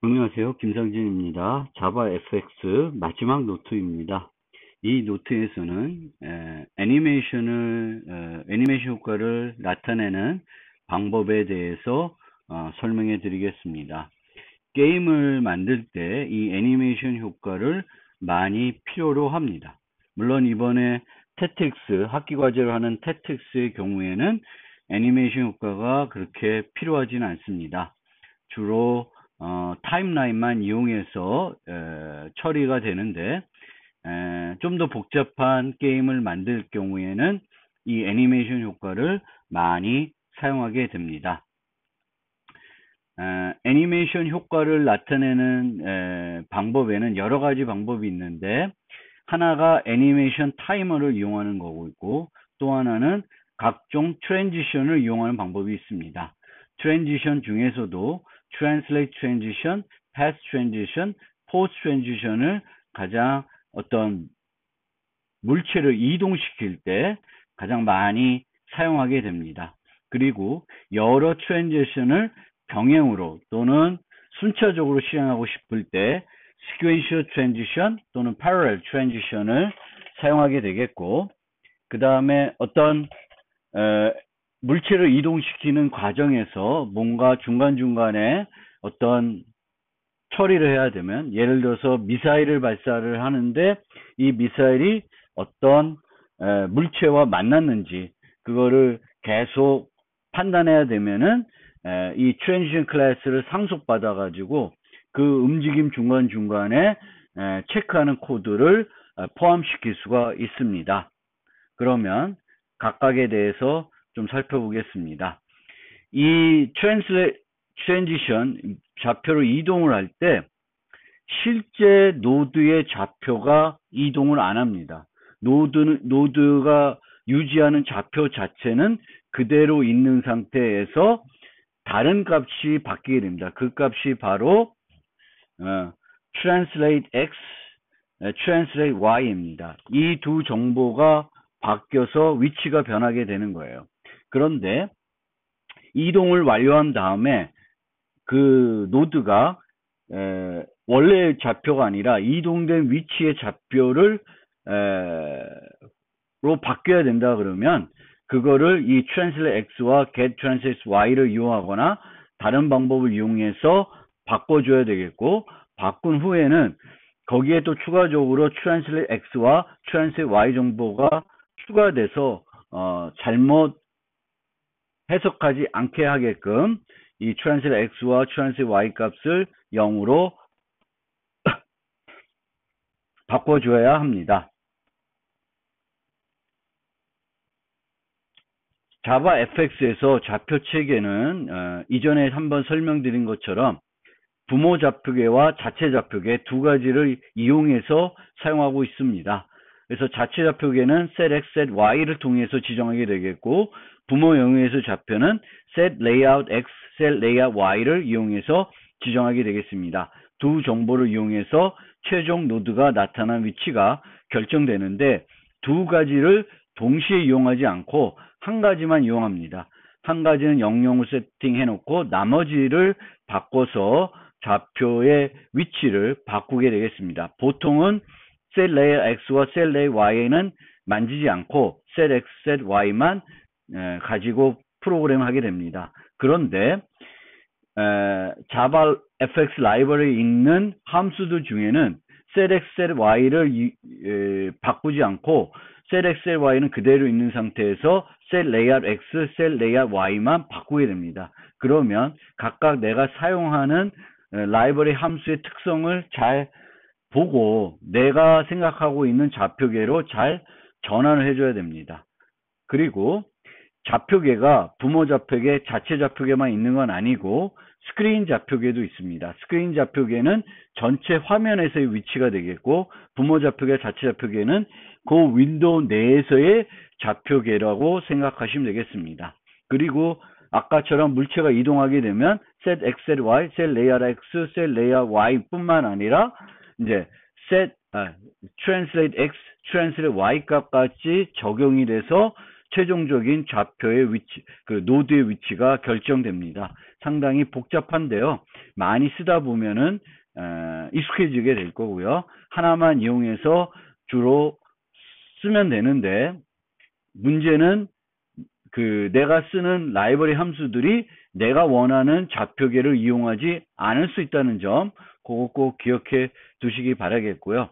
안녕하세요. 김상진입니다. 자바 FX 마지막 노트입니다. 이 노트에서는 애니메이션 효과를 나타내는 방법에 대해서 설명해 드리겠습니다. 게임을 만들 때 이 애니메이션 효과를 많이 필요로 합니다. 물론 이번에 테틱스, 학기 과제로 하는 테틱스의 경우에는 애니메이션 효과가 그렇게 필요하지는 않습니다. 주로 타임라인만 이용해서 처리가 되는데, 좀 더 복잡한 게임을 만들 경우에는 이 애니메이션 효과를 많이 사용하게 됩니다. 애니메이션 효과를 나타내는 방법에는 여러 가지 방법이 있는데, 하나가 애니메이션 타이머를 이용하는 거고 있고, 또 하나는 각종 트랜지션을 이용하는 방법이 있습니다. 트랜지션 중에서도 translate transition, path transition, pose transition을 가장 어떤 물체를 이동시킬 때 가장 많이 사용하게 됩니다. 그리고 여러 트랜지션을 병행으로 또는 순차적으로 실행하고 싶을 때 sequential transition 또는 parallel transition을 사용하게 되겠고, 그 다음에 어떤 물체를 이동시키는 과정에서 뭔가 중간중간에 어떤 처리를 해야 되면, 예를 들어서 미사일을 발사를 하는데 이 미사일이 어떤 물체와 만났는지 그거를 계속 판단해야 되면은 이 트랜지션 클래스를 상속받아 가지고 그 움직임 중간중간에 체크하는 코드를 포함시킬 수가 있습니다. 그러면 각각에 대해서 좀 살펴보겠습니다. 이 트랜지션 좌표로 이동을 할 때 실제 노드의 좌표가 이동을 안 합니다. 노드가 유지하는 좌표 자체는 그대로 있는 상태에서 다른 값이 바뀌게 됩니다. 그 값이 바로 translate x, translate y입니다. 이 두 정보가 바뀌어서 위치가 변하게 되는 거예요. 그런데 이동을 완료한 다음에 그 노드가 원래 좌표가 아니라 이동된 위치의 좌표를 로 바뀌어야 된다 그러면 그거를 이 translate x와 get translate y를 이용하거나 다른 방법을 이용해서 바꿔줘야 되겠고, 바꾼 후에는 거기에 또 추가적으로 translate x와 translate y 정보가 추가돼서 잘못 해석하지 않게 하게끔 이 translate x와 translate y 값을 0으로 바꿔줘야 합니다. 자바 FX에서 좌표 체계는 이전에 한번 설명드린 것처럼 부모 좌표계와 자체 좌표계 두 가지를 이용해서 사용하고 있습니다. 그래서 자체 좌표계는 set x, set y를 통해서 지정하게 되겠고, 부모 영역에서 좌표는 set layout x, set layout y를 이용해서 지정하게 되겠습니다. 두 정보를 이용해서 최종 노드가 나타난 위치가 결정되는데, 두 가지를 동시에 이용하지 않고 한 가지만 이용합니다. 한 가지는 00을 세팅해 놓고 나머지를 바꿔서 좌표의 위치를 바꾸게 되겠습니다. 보통은 set layer x와 set layer y는 만지지 않고 set x, set y만 가지고 프로그램을 하게 됩니다. 그런데 자바 fx 라이브러리에 있는 함수들 중에는 set x, set y를 바꾸지 않고 set x, set y는 그대로 있는 상태에서 set layout x, set layout y만 바꾸게 됩니다. 그러면 각각 내가 사용하는 라이브러리 함수의 특성을 잘 보고 내가 생각하고 있는 좌표계로 잘 전환을 해줘야 됩니다. 그리고 좌표계가 부모 좌표계, 자체 좌표계만 있는 건 아니고 스크린 좌표계도 있습니다. 스크린 좌표계는 전체 화면에서의 위치가 되겠고, 부모 좌표계, 자체 좌표계는 그 윈도우 내에서의 좌표계라고 생각하시면 되겠습니다. 그리고 아까처럼 물체가 이동하게 되면 set x, set y, set layout x, set layout y 뿐만 아니라 이제 translate x, translate y 값까지 적용이 돼서 최종적인 좌표의 위치, 그 노드의 위치가 결정됩니다. 상당히 복잡한데요. 많이 쓰다 보면은 익숙해지게 될 거고요. 하나만 이용해서 주로 쓰면 되는데, 문제는 내가 쓰는 라이브러리 함수들이 내가 원하는 좌표계를 이용하지 않을 수 있다는 점, 그거 꼭 기억해 두시기 바라겠고요.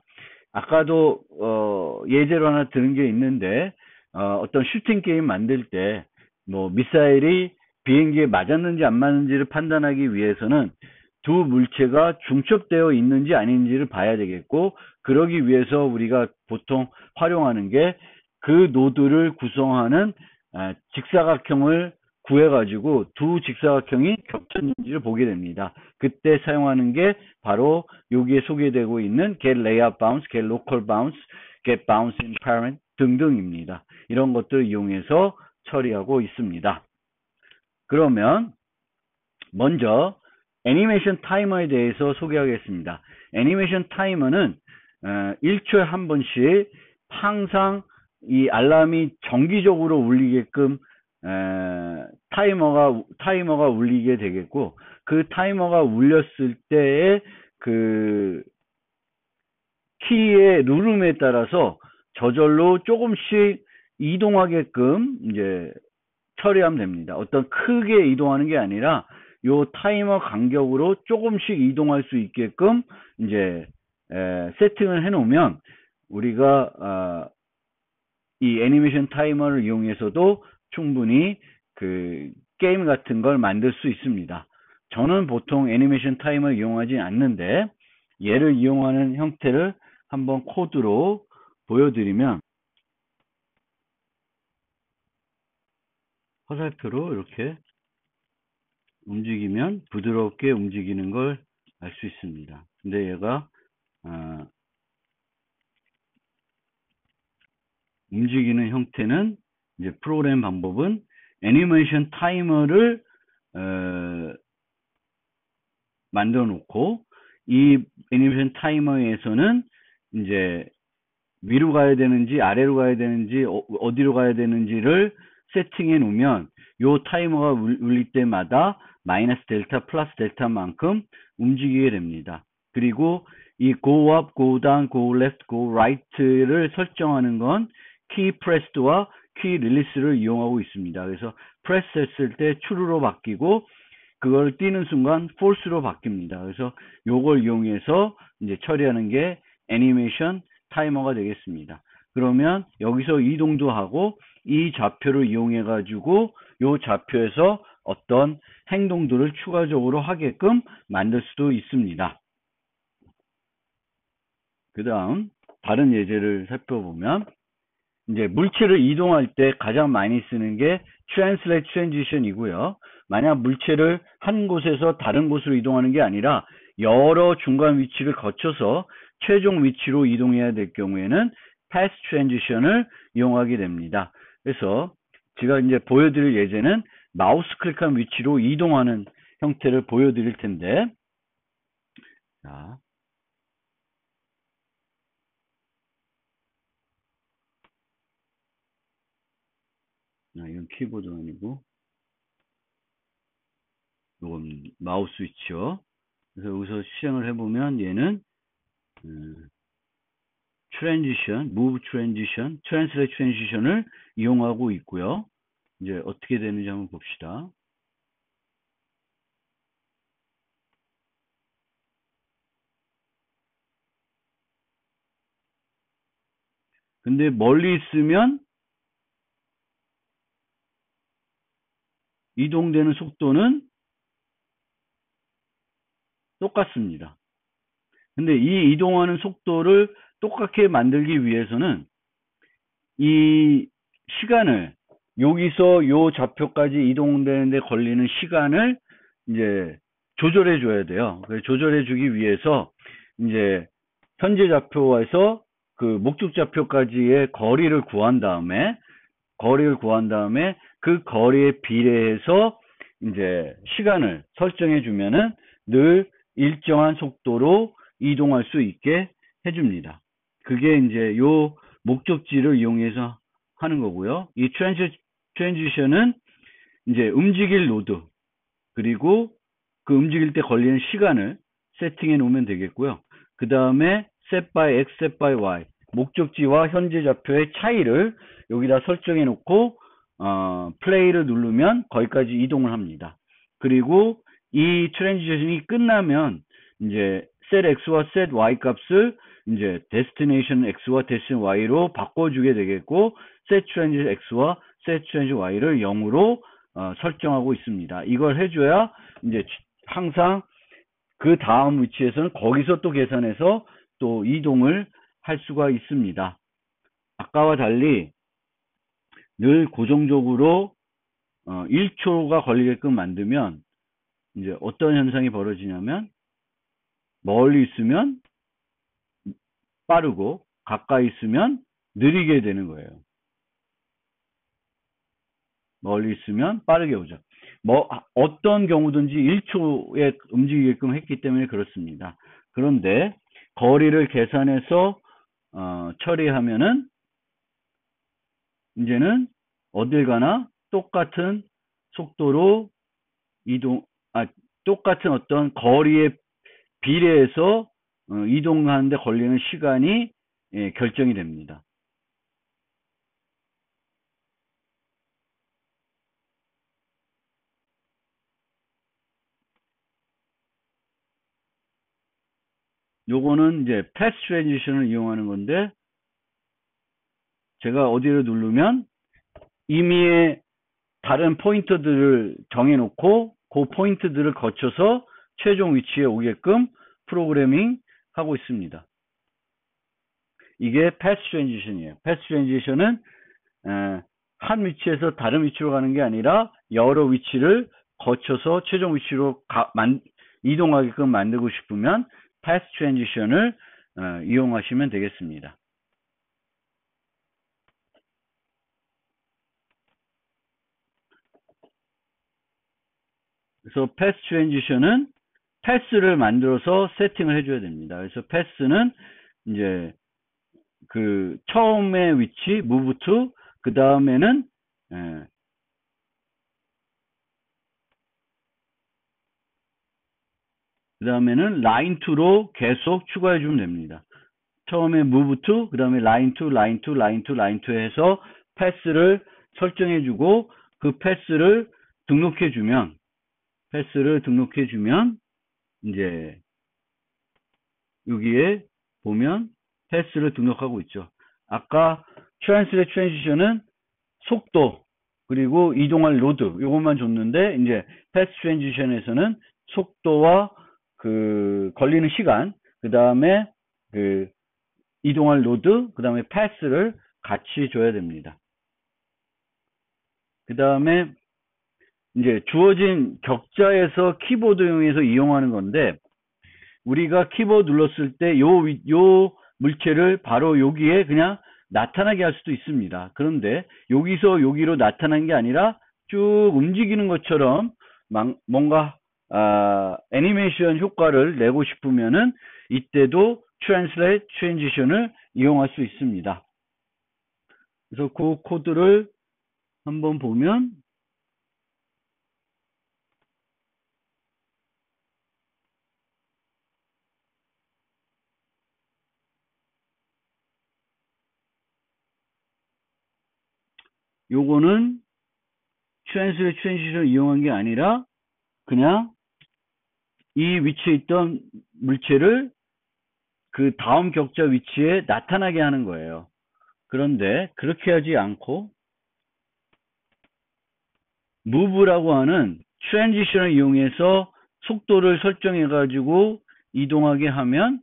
아까도 예제로 하나 들은 게 있는데, 어떤 슈팅 게임 만들 때 미사일이 비행기에 맞았는지 안 맞는지를 판단하기 위해서는 두 물체가 중첩되어 있는지 아닌지를 봐야 되겠고, 그러기 위해서 우리가 보통 활용하는 게 그 노드를 구성하는 직사각형을 구해가지고 두 직사각형이 겹쳤는지를 보게 됩니다. 그때 사용하는 게 바로 여기에 소개되고 있는 get layout bounds, get local bounds, get bounds in parent 등등입니다. 이런 것들을 이용해서 처리하고 있습니다. 그러면 먼저 애니메이션 타이머에 대해서 소개하겠습니다. 애니메이션 타이머는 1초에 한 번씩 항상 이 알람이 정기적으로 울리게끔 타이머가 울리게 되겠고, 그 타이머가 울렸을 때의 그 키의 누름에 따라서 저절로 조금씩 이동하게끔 이제 처리하면 됩니다. 어떤 크게 이동하는 게 아니라 요 타이머 간격으로 조금씩 이동할 수 있게끔 이제 세팅을 해 놓으면 우리가 이 애니메이션 타이머를 이용해서도 충분히 그 게임 같은 걸 만들 수 있습니다. 저는 보통 애니메이션 타이머를 이용하지 않는데, 얘를 이용하는 형태를 한번 코드로 보여드리면, 화살표로 이렇게 움직이면 부드럽게 움직이는 걸 알 수 있습니다. 근데 얘가 움직이는 형태는, 이제 프로그램 방법은 애니메이션 타이머를 만들어 놓고, 이 애니메이션 타이머에서는 이제 위로 가야 되는지 아래로 가야 되는지 어디로 가야 되는지를 세팅해 놓으면 요 타이머가 울릴 때마다 마이너스 델타 플러스 델타만큼 움직이게 됩니다. 그리고 이 go up, go down, go left, go right를 설정하는 건 키 프레스와 키 릴리스를 이용하고 있습니다. 그래서 프레스 했을 때 true로 바뀌고, 그걸 띄는 순간 false로 바뀝니다. 그래서 요걸 이용해서 이제 처리하는 게 애니메이션 타이머가 되겠습니다. 그러면 여기서 이동도 하고, 이 좌표를 이용해 가지고 요 좌표에서 어떤 행동들을 추가적으로 하게끔 만들 수도 있습니다. 그 다음 다른 예제를 살펴보면, 이제 물체를 이동할 때 가장 많이 쓰는 게 translate transition이고요. 만약 물체를 한 곳에서 다른 곳으로 이동하는 게 아니라 여러 중간 위치를 거쳐서 최종 위치로 이동해야 될 경우에는 path transition을 이용하게 됩니다. 그래서 제가 이제 보여드릴 예제는 마우스 클릭한 위치로 이동하는 형태를 보여드릴 텐데, 자, 이건 키보드 아니고 이건 마우스 위치요. 그래서 여기서 시행을 해보면 얘는 transition, move transition, translate transition을 이용하고 있고요. 이제 어떻게 되는지 한번 봅시다. 근데 멀리 있으면 이동되는 속도는 똑같습니다. 근데 이 이동하는 속도를 똑같게 만들기 위해서는 이 시간을, 여기서 요 좌표까지 이동되는데 걸리는 시간을 이제 조절해 줘야 돼요. 조절해 주기 위해서 이제 현재 좌표에서 그 목적 좌표까지의 거리를 구한 다음에 그 거리에 비례해서 이제 시간을 설정해 주면은 늘 일정한 속도로 이동할 수 있게 해줍니다. 그게 이제 요 목적지를 이용해서 하는 거고요. 이 트랜지션은 이제 움직일 노드, 그리고 그 움직일 때 걸리는 시간을 세팅해 놓으면 되겠고요. 그 다음에 set by x, set by y 목적지와 현재 좌표의 차이를 여기다 설정해 놓고 플레이를 누르면 거기까지 이동을 합니다. 그리고 이 트랜지션이 끝나면 이제 set x와 set y 값을 이제 destination x와 destination y로 바꿔주게 되겠고 set transition x와 set transition y를 0으로 설정하고 있습니다. 이걸 해줘야 이제 항상 그 다음 위치에서는 거기서 또 계산해서 또 이동을 할 수가 있습니다. 아까와 달리 늘 고정적으로 1초가 걸리게끔 만들면 이제 어떤 현상이 벌어지냐면 멀리 있으면 빠르고 가까이 있으면 느리게 되는 거예요. 멀리 있으면 빠르게 오죠. 뭐 어떤 경우든지 1초에 움직이게끔 했기 때문에 그렇습니다. 그런데 거리를 계산해서 처리하면은 이제는 어딜 가나 똑같은 속도로 똑같은 어떤 거리에 비례해서 이동하는데 걸리는 시간이 결정이 됩니다. 요거는 이제 패스 트랜지션을 이용하는 건데 제가 어디를 누르면 이미의 다른 포인터들을 정해놓고 그 포인트들을 거쳐서 최종 위치에 오게끔 프로그래밍 하고 있습니다. 이게 패스 트랜지션이에요. 패스 트랜지션은 한 위치에서 다른 위치로 가는 게 아니라 여러 위치를 거쳐서 최종 위치로 이동하게끔 만들고 싶으면 패스 트랜지션을 이용하시면 되겠습니다. 그래서 패스 트랜지션은 패스를 만들어서 세팅을 해줘야 됩니다. 그래서 패스는 이제 그 처음의 위치 move to 그 다음에는 line 2로 계속 추가해 주면 됩니다. 처음에 move to 그 다음에 line 2, line 2, line 2, line 2 해서 패스를 설정해 주고 그 패스를 등록해 주면 이제 여기에 보면 패스를 등록하고 있죠. 아까 트랜스레 트랜지션은 속도 그리고 이동할 로드 이것만 줬는데 이제 패스 트랜지션에서는 속도와 그 걸리는 시간 그 다음에 그 이동할 로드 그 다음에 패스를 같이 줘야 됩니다. 그 다음에 이제 주어진 격자에서 키보드용에서 이용하는 건데 우리가 키보드 눌렀을 때 요 물체를 바로 여기에 그냥 나타나게 할 수도 있습니다. 그런데 여기서 여기로 나타나는 게 아니라 쭉 움직이는 것처럼 뭔가 애니메이션 효과를 내고 싶으면은 이때도 Translate Transition을 이용할 수 있습니다. 그래서 그 코드를 한번 보면 요거는 Translate Transition을 이용한 게 아니라 그냥 이 위치에 있던 물체를 그 다음 격자 위치에 나타나게 하는 거예요. 그런데 그렇게 하지 않고 move라고 하는 트랜지션을 이용해서 속도를 설정해 가지고 이동하게 하면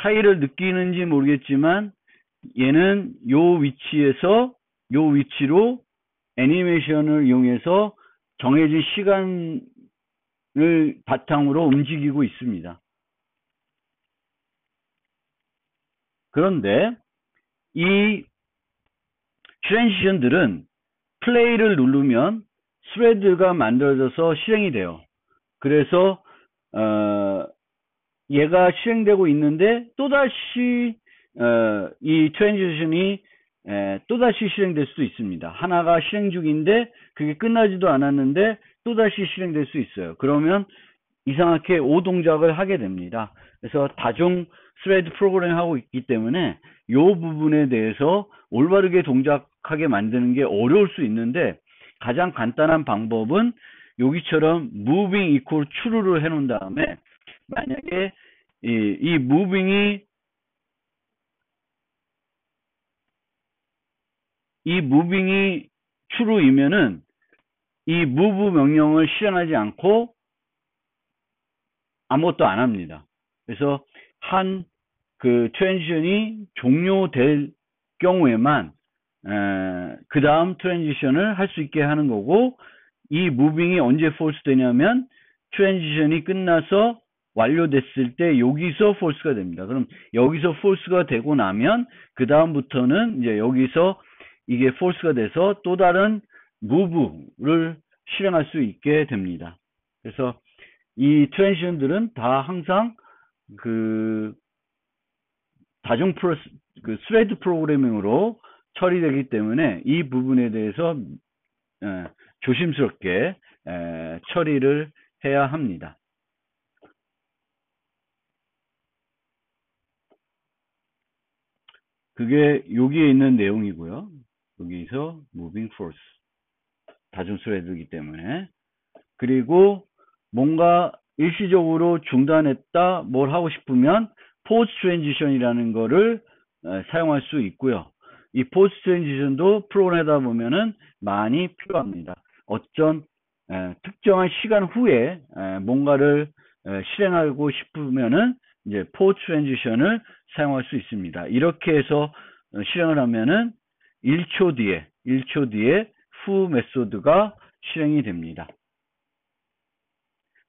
차이를 느끼는지 모르겠지만 얘는 요 위치에서 요 위치로 애니메이션을 이용해서 정해진 시간을 바탕으로 움직이고 있습니다. 그런데 이 트랜지션들은 플레이를 누르면 스레드가 만들어져서 실행이 돼요. 그래서 얘가 실행되고 있는데 또다시 이 트랜지션이 또다시 실행될 수도 있습니다. 하나가 실행 중인데 그게 끝나지도 않았는데 또다시 실행될 수 있어요. 그러면 이상하게 5동작을 하게 됩니다. 그래서 다중 스레드 프로그램 하고 있기 때문에 이 부분에 대해서 올바르게 동작하게 만드는 게 어려울 수 있는데 가장 간단한 방법은 여기처럼 moving equal true를 해놓은 다음에 만약에 이 moving이 true이면은 이 move 명령을 실행하지 않고 아무것도 안 합니다. 그래서 그 트랜지션이 종료될 경우에만 그 다음 트랜지션을 할 수 있게 하는 거고, 이 무빙이 언제 false 되냐면 트랜지션이 끝나서 완료됐을 때 여기서 false가 됩니다. 그럼 여기서 false가 되고 나면 그 다음부터는 이제 여기서 이게 false가 돼서 또 다른 move를 실행할 수 있게 됩니다. 그래서 이 트랜지션들은 다 항상 그 다중 그 스레드 프로그래밍으로 처리되기 때문에 이 부분에 대해서 조심스럽게 처리를 해야 합니다. 그게 여기에 있는 내용이고요. 여기서 moving force 다중 스레드이기 때문에, 그리고 뭔가 일시적으로 중단했다 뭘 하고 싶으면 포스트 트랜지션이라는 거를 사용할 수 있고요. 이 포스트 트랜지션도 프로그램 하다 보면은 많이 필요합니다. 어떤 특정한 시간 후에 뭔가를 실행하고 싶으면은 이제 포스트 트랜지션을 사용할 수 있습니다. 이렇게 해서 실행을 하면은 1초 뒤에 후 메소드가 실행이 됩니다.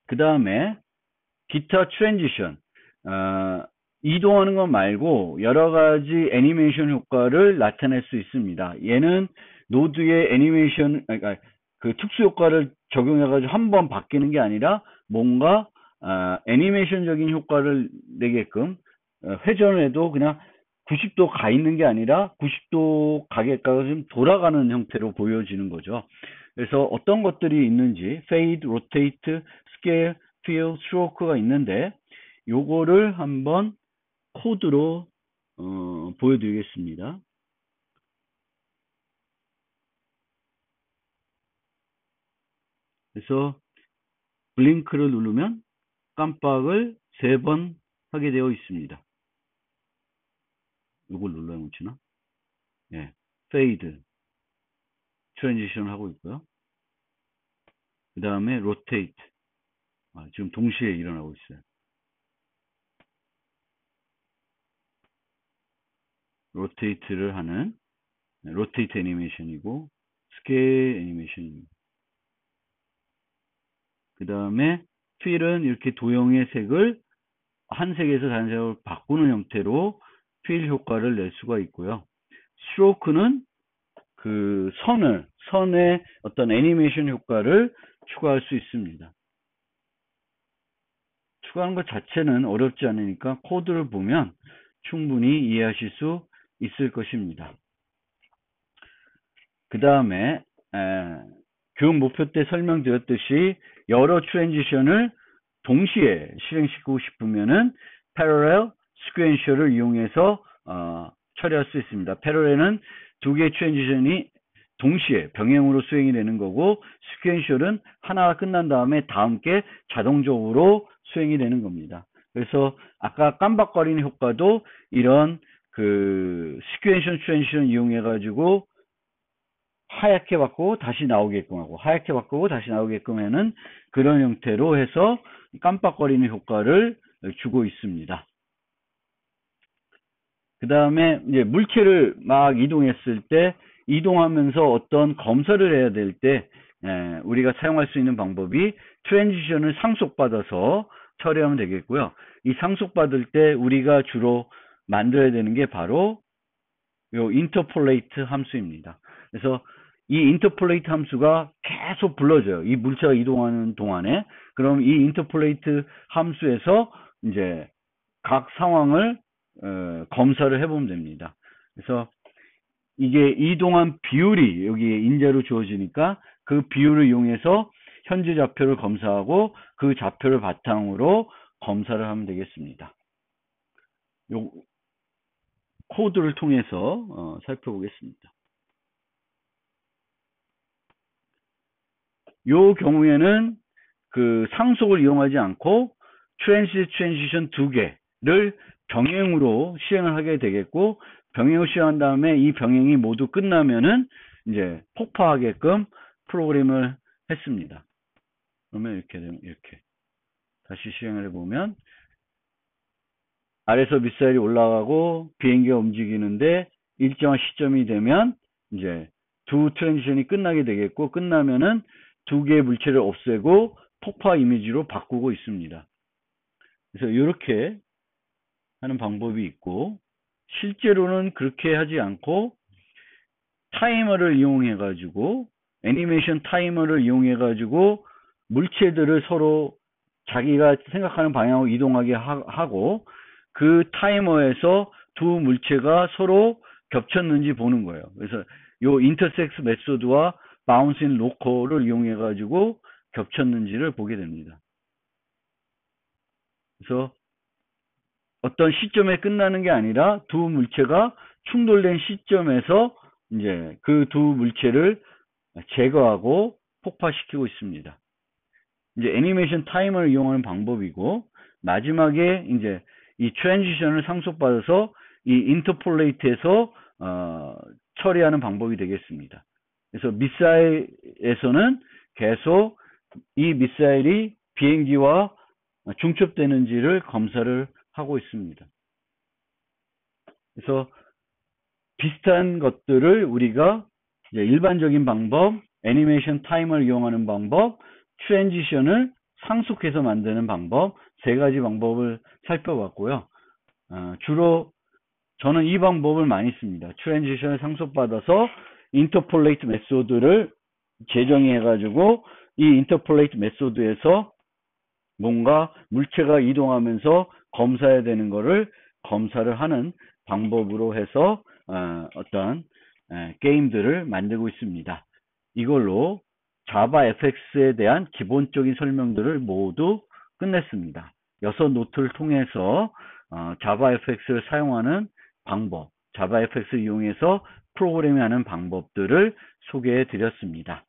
그 다음에 기타 트랜지션, 이동하는 것 말고 여러 가지 애니메이션 효과를 나타낼 수 있습니다. 얘는 노드의 애니메이션, 그 특수 효과를 적용해가지고 한번 바뀌는 게 아니라 뭔가 애니메이션적인 효과를 내게끔 회전을 해도 그냥 90도 가 있는 게 아니라 90도 가게까지 좀 돌아가는 형태로 보여지는 거죠. 그래서 어떤 것들이 있는지 fade, rotate, scale, fill, stroke가 있는데 요거를 한번 코드로 보여드리겠습니다. 그래서 블링크를 누르면 깜빡을 3번 하게 되어 있습니다. 이걸 눌러야 묻히나? 예, fade 트랜지션 하고 있고요. 그 다음에 rotate, 지금 동시에 일어나고 있어요. 로테이트를 하는 로테이트 애니메이션이고, 스케일 애니메이션입니다. 그 다음에 필은 이렇게 도형의 색을 한 색에서 다른 색으로 바꾸는 형태로 필 효과를 낼 수가 있고요. 스트로크는 그 선의 어떤 애니메이션 효과를 추가할 수 있습니다. 추가하는 것 자체는 어렵지 않으니까 코드를 보면 충분히 이해하실 수 있을 것입니다. 그 다음에 교육 목표 때 설명드렸듯이 여러 트랜지션을 동시에 실행시키고 싶으면은 parallel, sequential을 이용해서 처리할 수 있습니다. parallel은 두 개의 트랜지션이 동시에 병행으로 수행이 되는 거고, sequential은 하나가 끝난 다음에 다음 게 자동적으로 수행이 되는 겁니다. 그래서 아까 깜박거리는 효과도 이런 그 sequential 트랜지션 이용해 가지고 하얗게 바꾸고 다시 나오게끔 하고 하얗게 바꾸고 다시 나오게끔 하는 그런 형태로 해서 깜빡거리는 효과를 주고 있습니다. 그 다음에 이제 물체를 막 이동했을 때 이동하면서 어떤 검사를 해야 될 때 우리가 사용할 수 있는 방법이 트랜지션을 상속받아서 처리하면 되겠고요. 이 상속받을 때 우리가 주로 만들어야 되는 게 바로 요 인터폴레이트 함수입니다. 그래서 이 인터폴레이트 함수가 계속 불러져요. 이 물체가 이동하는 동안에. 그럼 이 인터폴레이트 함수에서 이제 각 상황을 검사를 해보면 됩니다. 그래서 이게 이동한 비율이 여기에 인자로 주어지니까 그 비율을 이용해서 현재 좌표를 검사하고 그 좌표를 바탕으로 검사를 하면 되겠습니다. 요 코드를 통해서 살펴보겠습니다. 요 경우에는 그 상속을 이용하지 않고 트랜지션 두 개를 병행으로 시행을 하게 되겠고, 병행을 시행한 다음에 이 병행이 모두 끝나면은 이제 폭파하게끔 프로그램을 했습니다. 그러면 이렇게 다시 시행을 해보면 아래서 미사일이 올라가고 비행기가 움직이는데 일정한 시점이 되면 이제 두 트랜지션이 끝나게 되겠고, 끝나면은 두 개의 물체를 없애고 폭파 이미지로 바꾸고 있습니다. 그래서 이렇게 하는 방법이 있고, 실제로는 그렇게 하지 않고 타이머를 이용해 가지고, 애니메이션 타이머를 이용해 가지고 물체들을 서로 자기가 생각하는 방향으로 이동하게 하고, 그 타이머에서 두 물체가 서로 겹쳤는지 보는 거예요. 그래서 요 인터섹스 메소드와 바운싱 로커를 이용해 가지고 겹쳤는지를 보게 됩니다. 그래서 어떤 시점에 끝나는 게 아니라 두 물체가 충돌된 시점에서 이제 그 두 물체를 제거하고 폭파시키고 있습니다. 이제 애니메이션 타이머를 이용하는 방법이고, 마지막에 이제 이 트랜지션을 상속받아서 이 인터폴레이트에서 처리하는 방법이 되겠습니다. 그래서 미사일에서는 계속 이 미사일이 비행기와 중첩되는지를 검사를 하고 있습니다. 그래서 비슷한 것들을 우리가 이제 일반적인 방법, 애니메이션 타이머를 이용하는 방법, 트랜지션을 상속해서 만드는 방법, 세 가지 방법을 살펴봤고요. 주로 저는 이 방법을 많이 씁니다. 트랜지션을 상속받아서 인터폴레이트 메소드를 재정해 가지고 이 인터폴레이트 메소드에서 뭔가 물체가 이동하면서 검사해야 되는 거를 검사를 하는 방법으로 해서 어떤 게임들을 만들고 있습니다. 이걸로 자바 FX에 대한 기본적인 설명들을 모두 끝냈습니다. 6노트를 통해서 자바 FX를 사용하는 방법, 자바 FX를 이용해서 프로그래밍하는 방법들을 소개해 드렸습니다.